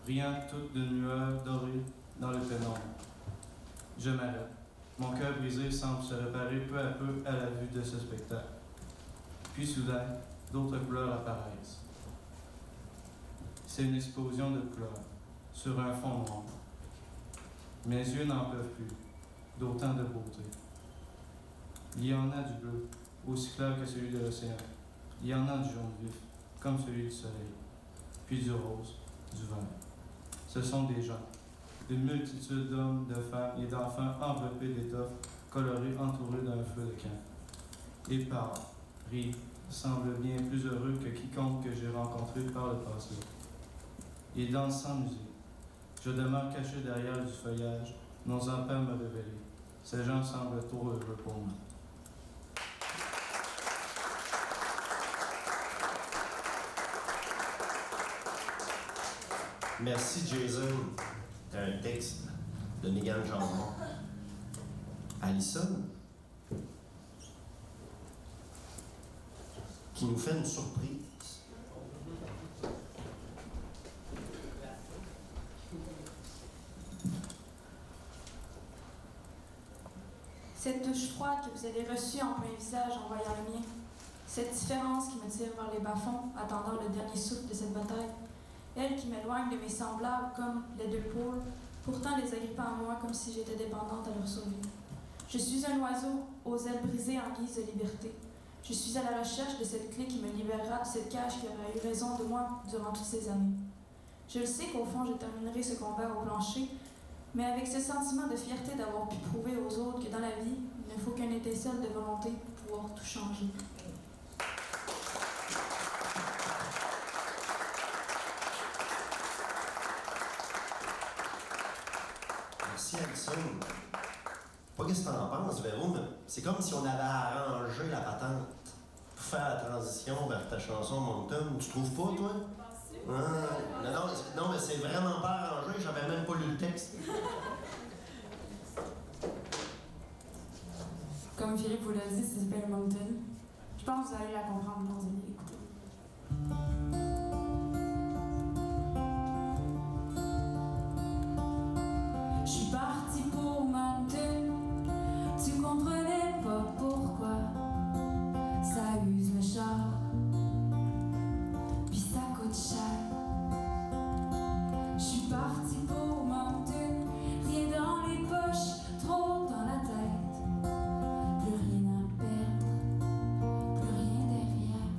brillantes toutes d'une lueur dorée dans le pénombre. Je m'arrête. Mon cœur brisé semble se réparer peu à peu à la vue de ce spectacle. Puis soudain, d'autres couleurs apparaissent. C'est une explosion de couleurs, sur un fond noir. Mes yeux n'en peuvent plus, d'autant de beauté. Il y en a du bleu, aussi clair que celui de l'océan. Il y en a du jaune vif, comme celui du soleil. Puis du rose, du vert. Ce sont des gens, une multitude d'hommes, de femmes et d'enfants enveloppés d'étoffes colorées entourés d'un feu de camp. Ils parlent, rient, semblent bien plus heureux que quiconque que j'ai rencontré par le passé. Ils dansent sans musique. Je demeure caché derrière du feuillage, n'osant pas me révéler. Ces gens semblent trop heureux pour moi. Merci Jason. C'est un texte de Mégane Gendron. Alison, qui nous fait une surprise. Cette touche froide que vous avez reçue en plein visage en voyant le mien, cette différence qui me tire vers les bas-fonds, attendant le dernier souffle de cette bataille, elle qui m'éloigne de mes semblables comme les deux pôles, pourtant les agrippant à moi comme si j'étais dépendante à leur survie. Je suis un oiseau aux ailes brisées en guise de liberté. Je suis à la recherche de cette clé qui me libérera de cette cage qui aura eu raison de moi durant toutes ces années. Je le sais qu'au fond, je terminerai ce combat au plancher, mais avec ce sentiment de fierté d'avoir pu prouver aux autres que dans la vie, il ne faut qu'un étincelle de volonté pour pouvoir tout changer. Merci Alison. Pas qu'est-ce que t'en penses, Véro, mais c'est comme si on avait arrangé la patente pour faire la transition vers ta chanson Moncton. Tu trouves pas, toi? Non, mais c'est vraiment pas arrangé, j'avais même pas lu le texte. Comme Philippe vous l'a dit, ça s'appelle Mountain. Je pense que vous allez la comprendre quand vous allez l'écouter. Je suis partie pour Mountain, tu comprenais pas pourquoi. Ça use le char, puis ça coûte cher. Je suis partie pour Mountain, rien dans les poches, trop dans la tête. Plus rien à perdre, plus rien derrière.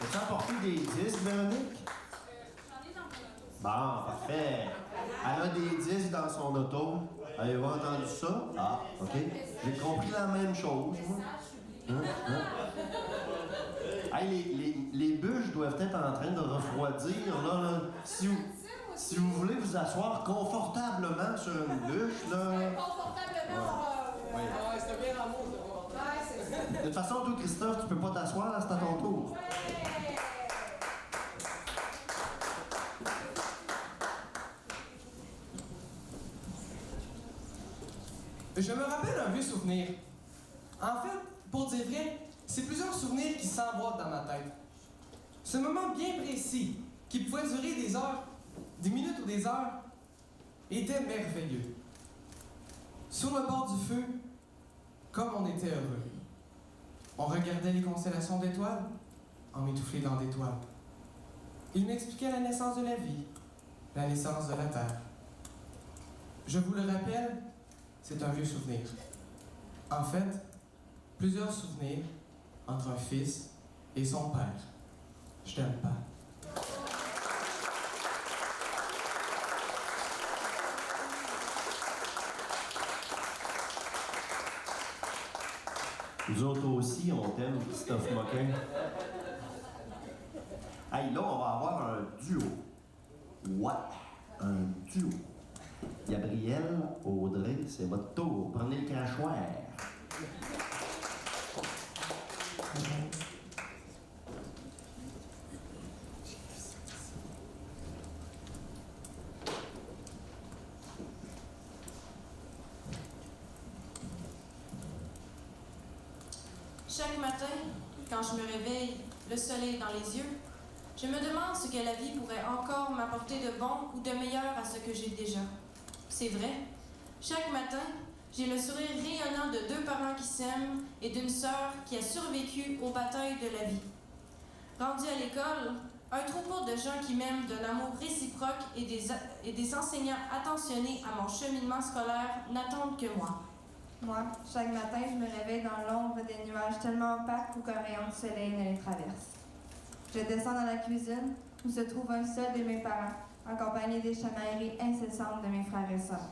As-tu apporté des disques, Véronique? J'en ai dans mon auto. Bon, parfait. Elle a des disques dans son auto. Avez-vous entendu ça? Ah, OK. J'ai compris la même chose, moi. Hein? Hey, les bûches doivent être en train de refroidir, là. Si vous voulez vous asseoir confortablement sur une bûche, là... Confortablement, Oui. Ah, c'était bien l'amour, ça. Ouais, c'est ça. De toute façon, toi, Christophe, tu peux pas t'asseoir, c'est à ton tour. Je me rappelle un vieux souvenir. En fait, pour dire vrai, c'est plusieurs souvenirs qui s'emboîtent dans ma tête. Ce moment bien précis, qui pouvait durer des heures, des minutes ou des heures, était merveilleux. Sur le bord du feu, comme on était heureux. On regardait les constellations d'étoiles, emmitouflés dans des toiles. Il m'expliquait la naissance de la vie, la naissance de la Terre. Je vous le rappelle, c'est un vieux souvenir. En fait, plusieurs souvenirs entre un fils et son père. Je t'aime pas. Nous autres aussi, on t'aime, Christophe Moquin. Hey, là, on va avoir un duo. Ouais, un duo. Gabriel, Audrey, c'est votre tour. Prenez le crachoir. Chaque matin, quand je me réveille, le soleil dans les yeux, je me demande ce que la vie pourrait encore m'apporter de bon ou de meilleur à ce que j'ai déjà. C'est vrai, chaque matin, j'ai le sourire rayonnant de deux parents qui s'aiment et d'une sœur qui a survécu aux batailles de la vie. Rendue à l'école, un troupeau de gens qui m'aiment d'un amour réciproque et des enseignants attentionnés à mon cheminement scolaire n'attendent que moi. Moi, chaque matin, je me réveille dans l'ombre des nuages tellement opaques qu'aucun rayon de soleil ne les traverse. Je descends dans la cuisine, où se trouve un seul de mes parents, accompagné des chamailleries incessantes de mes frères et sœurs.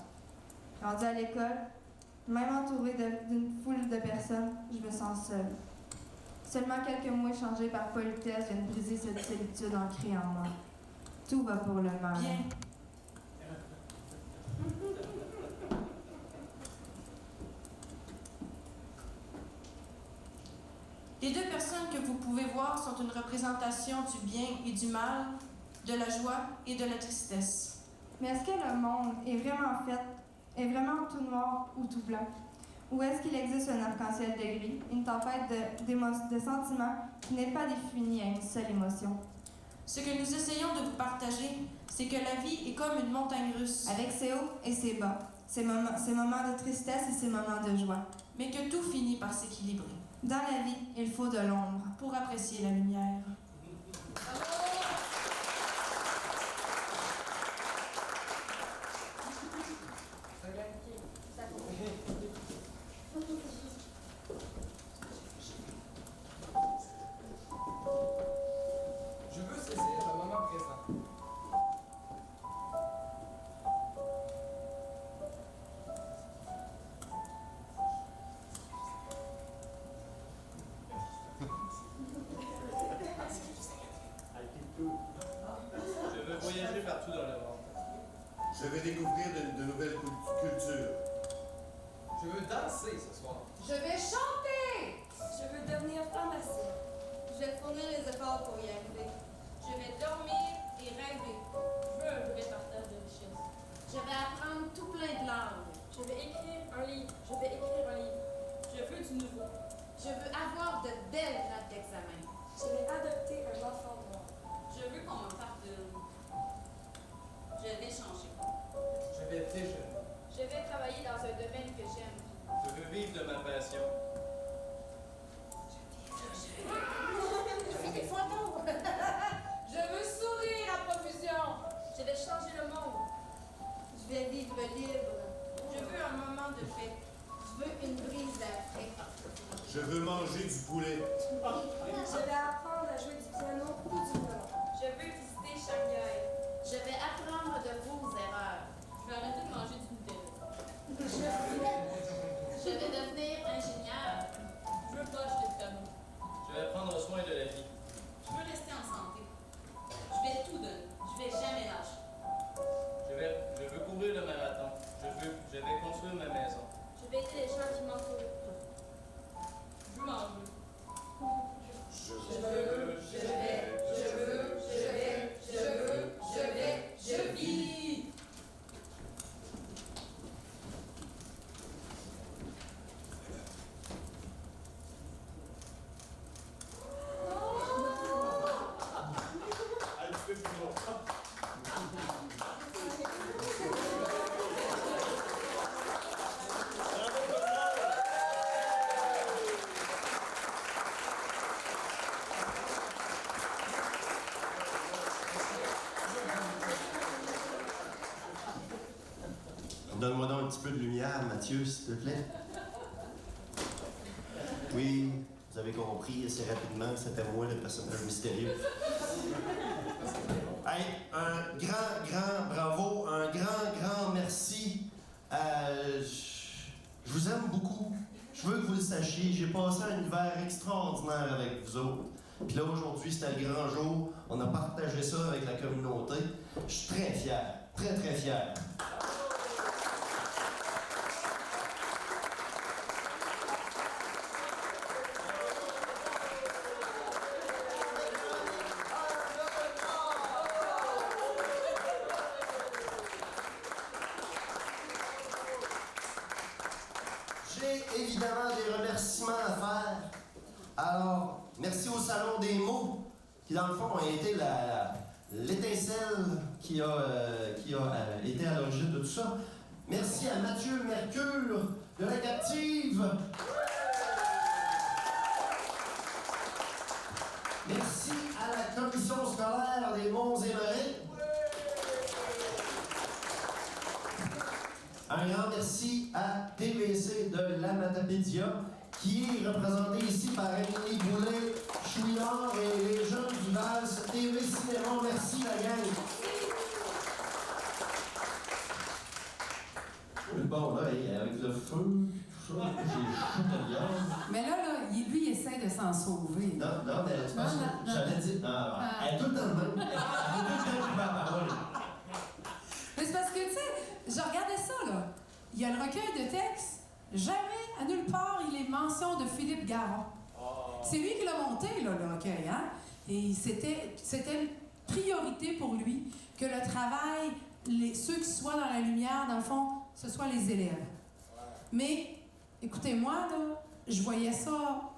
Rendu à l'école, même entourée d'une foule de personnes, je me sens seule. Seulement quelques mots échangés par politesse viennent briser cette solitude ancrée en moi. Tout va pour le mal. Bien. Les deux personnes que vous pouvez voir sont une représentation du bien et du mal, de la joie et de la tristesse. Mais est-ce que le monde est vraiment tout noir ou tout blanc? Ou est-ce qu'il existe un arc-en-ciel de gris, une tempête de sentiments qui n'est pas définie à une seule émotion? Ce que nous essayons de vous partager, c'est que la vie est comme une montagne russe. Avec ses hauts et ses bas, ses moments de tristesse et ses moments de joie. Mais que tout finit par s'équilibrer. Dans la vie, il faut de l'ombre. Pour apprécier la lumière. Je veux saisir le moment présent. Je veux voyager partout dans le monde. Je vais découvrir de nouvelles cultures. Je veux danser ce soir. Je vais chanter! Je veux devenir pharmacien. Je vais fournir les efforts pour y arriver. Je vais dormir et rêver. Je veux un vrai partage de richesse. Je vais apprendre tout plein de langues. Je vais écrire un livre. Je vais écrire un livre. Je veux du nouveau. Je veux avoir de belles notes d'examen. Je vais adopter un enfant noir. Je veux qu'on me pardonne. Je vais changer. Je vais déjeuner. Je vais travailler dans un domaine que j'aime. Je veux vivre de ma passion. Je fais des photos. Donne-moi donc un petit peu de lumière, Mathieu, s'il te plaît. Oui, vous avez compris assez rapidement que c'était moi le personnage mystérieux. Hey, un grand bravo, un grand merci. Je vous aime beaucoup. Je veux que vous le sachiez. J'ai passé un hiver extraordinaire avec vous autres. Puis là, aujourd'hui, c'était le grand jour. On a partagé ça avec la communauté. Je suis très fier. Très fier. J'ai évidemment des remerciements à faire. Alors, merci au Salon des mots, qui dans le fond a été l'étincelle qui a été à l'origine de tout ça. Merci à Mathieu Mercure de la Captive. Merci à la commission scolaire des Monts et Marais. Un grand merci à TVC de la Matapédia, qui est représenté ici par Émilie Boulet-Chouinard et les jeunes du VALS TV Cinéma. Merci la gang. Bon, là, avec le feu, tout ça, j'ai chaud de viande. Mais là, lui, il essaie de s'en sauver. Non, mais c'est parce que j'avais dit... elle est tout le temps de même. Elle est tout le temps de ma parole. Mais c'est parce que, tu sais, je regardais ça, là. Il y a le recueil de textes. Jamais, à nulle part, il est mention de Philippe Garon. C'est lui qui l'a monté, là, le recueil, hein? Et c'était une priorité pour lui que le travail, ceux qui soient dans la lumière, dans le fond, ce soit les élèves. Mais, écoutez-moi, là, je voyais ça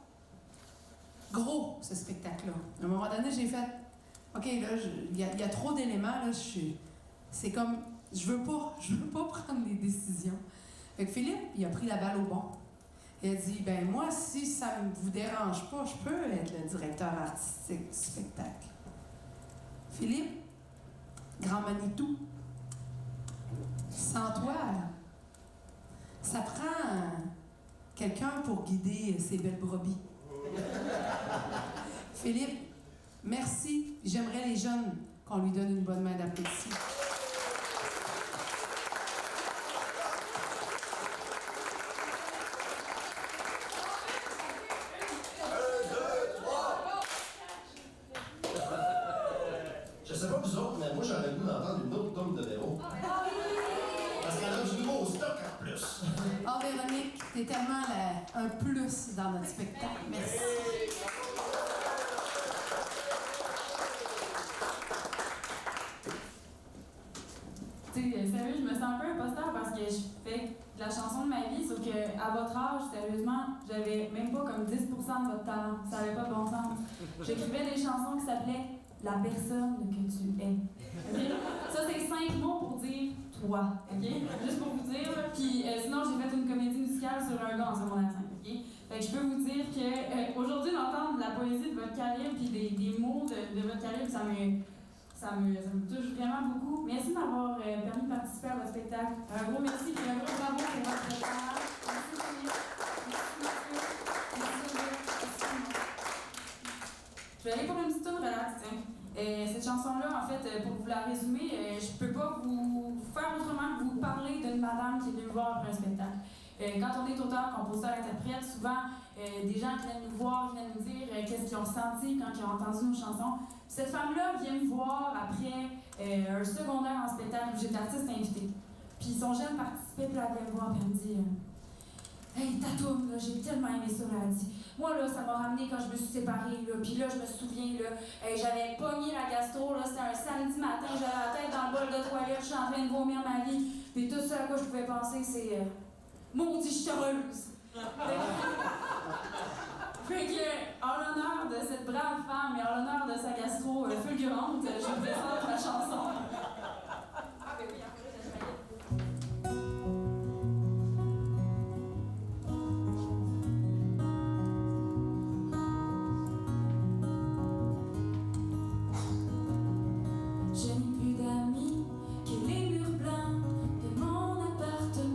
gros, ce spectacle-là. À un moment donné, j'ai fait, OK, là, il y a trop d'éléments, là, c'est comme, je veux pas prendre les décisions. Fait que Philippe, il a pris la balle au bon. Il a dit, ben moi, si ça ne vous dérange pas, je peux être le directeur artistique du spectacle. Philippe, grand Manitou, sans toi, ça prend quelqu'un pour guider ces belles brebis. Philippe, merci. J'aimerais les jeunes qu'on lui donne une bonne main d'applaudissements. Je sais pas vous autres, mais moi j'aurais voulu entendre une autre tombe de Véro. Parce qu'elle a du nouveau stock en plus. Oh Véronique, t'es tellement un plus dans notre spectacle. Merci. Tu sais, sérieux, je me sens un peu imposteur parce que je fais de la chanson de ma vie, sauf qu'à votre âge, sérieusement, j'avais même pas comme 10% de votre talent. Ça avait pas de bon sens. J'écrivais des chansons qui s'appelaient La personne que tu es. Okay? Ça, c'est 5 mots pour dire toi. Okay? Juste pour vous dire. Puis sinon, j'ai fait une comédie musicale sur un gars en secondaire 5. Okay? Fait que je peux vous dire que aujourd'hui, d'entendre la poésie de votre calibre puis des mots de votre calibre, ça me touche vraiment beaucoup. Merci de m'avoir permis de participer à votre spectacle. Un gros merci et un gros bravo pour votre travail. Merci Philippe. Je vais aller pour une petite toune relax, tiens. Cette chanson-là, en fait, pour vous la résumer, je peux pas vous faire autrement que vous parler d'une madame qui est venue me voir après un spectacle. Quand on est auteur, compositeur, interprète, souvent, des gens qui viennent nous voir, qui viennent nous dire qu'est-ce qu'ils ont ressenti quand ils ont entendu nos chansons. Cette femme-là vient me voir après un secondaire en spectacle où j'étais artiste invité. Puis son jeune participait, puis elle vient me voir, puis elle me dit Hey, ta toune, là, j'ai tellement aimé ça, là. Elle dit moi, là, ça m'a ramené quand je me suis séparée, là. Puis là, je me souviens, là, j'avais pogné la gastro, là, c'était un samedi matin, j'avais la tête dans le bol de toilette, je suis en train de vomir ma vie. Puis tout ça à quoi je pouvais penser, c'est maudit, je suis heureuse. Fait que, en l'honneur de cette brave femme et en l'honneur de sa gastro fulgurante, je vous présente ma chanson. Ah, ben oui, après, je vais Je n'ai plus d'amis que les murs blancs de mon appartement.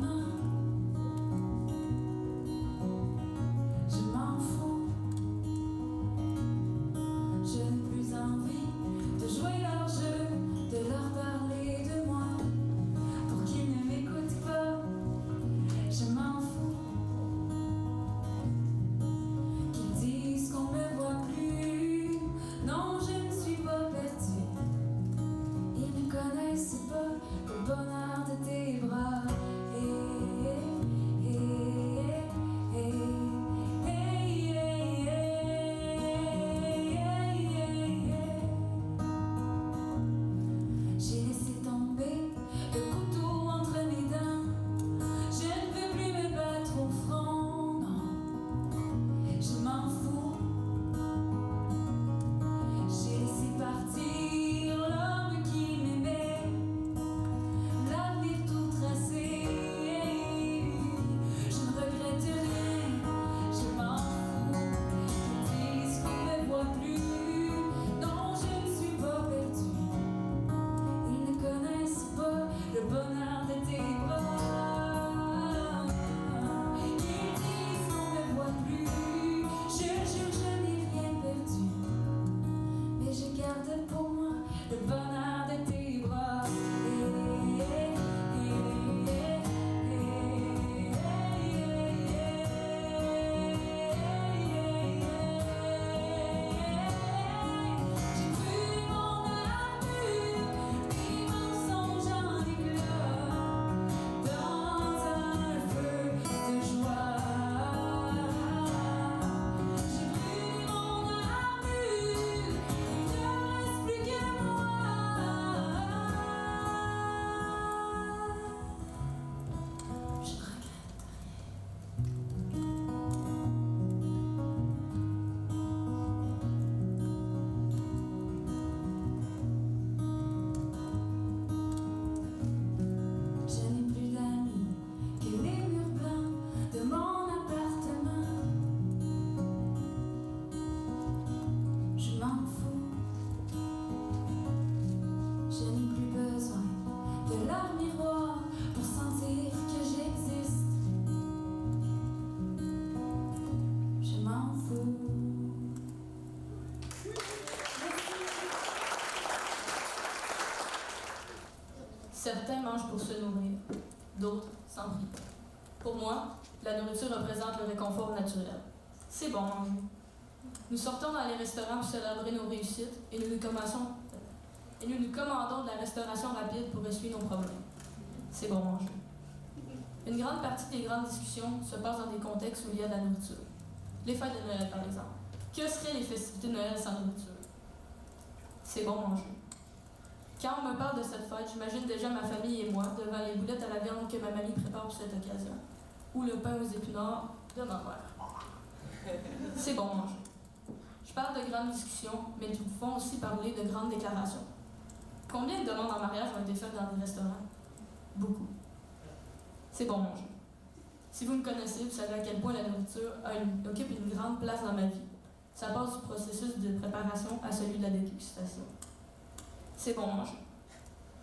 Certains mangent pour se nourrir, d'autres s'en privent. Pour moi, la nourriture représente le réconfort naturel. C'est bon manger. Nous sortons dans les restaurants pour célébrer nos réussites et nous nous commandons de la restauration rapide pour essuyer nos problèmes. C'est bon manger. Une grande partie des grandes discussions se passent dans des contextes où il y a de la nourriture. Les fêtes de Noël, par exemple. Que seraient les festivités de Noël sans nourriture? C'est bon manger. Quand on me parle de cette fête, j'imagine déjà ma famille et moi devant les boulettes à la viande que ma mamie prépare pour cette occasion, ou le pain aux épinards de ma mère. C'est bon manger. Je parle de grandes discussions, mais nous pouvons aussi parler de grandes déclarations. Combien de demandes en mariage ont été faites dans des restaurants? Beaucoup. C'est bon manger. Si vous me connaissez, vous savez à quel point la nourriture occupe une grande place dans ma vie. Ça passe du processus de préparation à celui de la dégustation. C'est bon manger.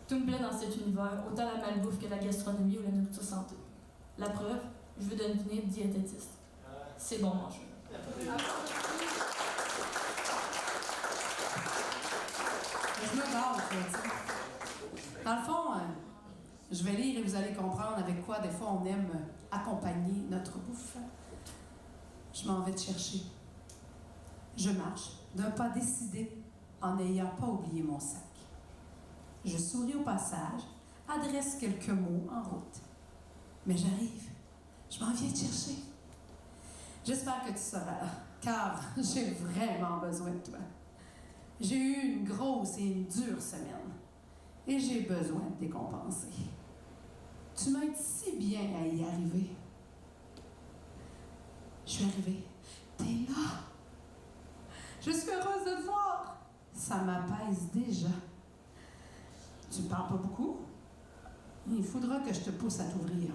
Tout me plaît dans cet univers, autant la malbouffe que la gastronomie ou la nourriture santé. La preuve, je veux devenir diététiste. C'est bon manger. Je me gâte, tu sais. Dans le fond, je vais lire et vous allez comprendre avec quoi, des fois, on aime accompagner notre bouffe. Je m'en vais te chercher. Je marche d'un pas décidé en n'ayant pas oublié mon sac. Je souris au passage, adresse quelques mots en route. Mais j'arrive. Je m'en viens te chercher. J'espère que tu seras là, car j'ai vraiment besoin de toi. J'ai eu une grosse et une dure semaine, et j'ai besoin de décompenser. Tu m'aides si bien à y arriver. Je suis arrivée. T'es là. Je suis heureuse de te voir. Ça m'apaise déjà. Tu ne parles pas beaucoup? Il faudra que je te pousse à t'ouvrir.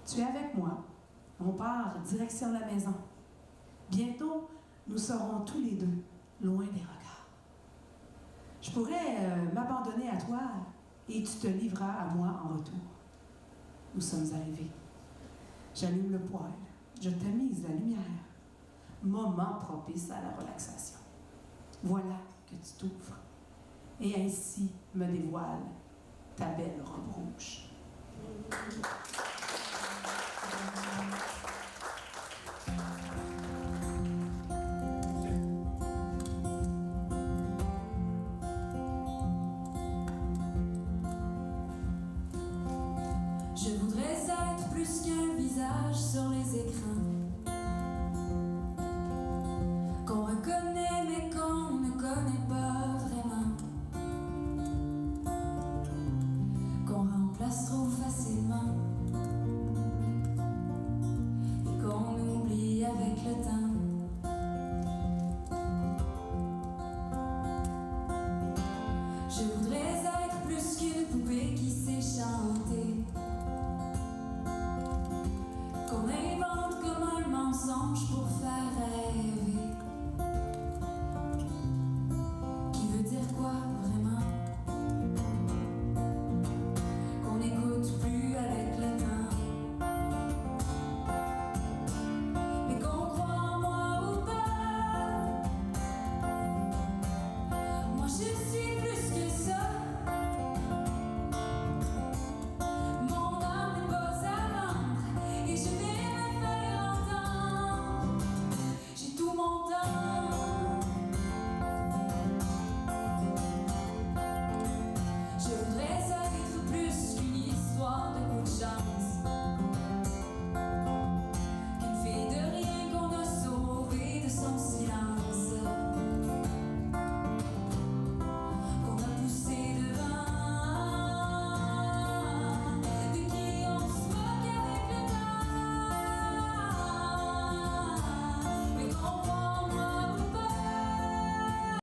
Tu es avec moi. On part direction la maison. Bientôt, nous serons tous les deux loin des regards. Je pourrais m'abandonner à toi et tu te livreras à moi en retour. Nous sommes arrivés. J'allume le poêle. Je tamise la lumière. Moment propice à la relaxation. Voilà que tu t'ouvres. Et ainsi me dévoile ta belle robe rouge. Je voudrais être plus qu'un visage sur les écrans.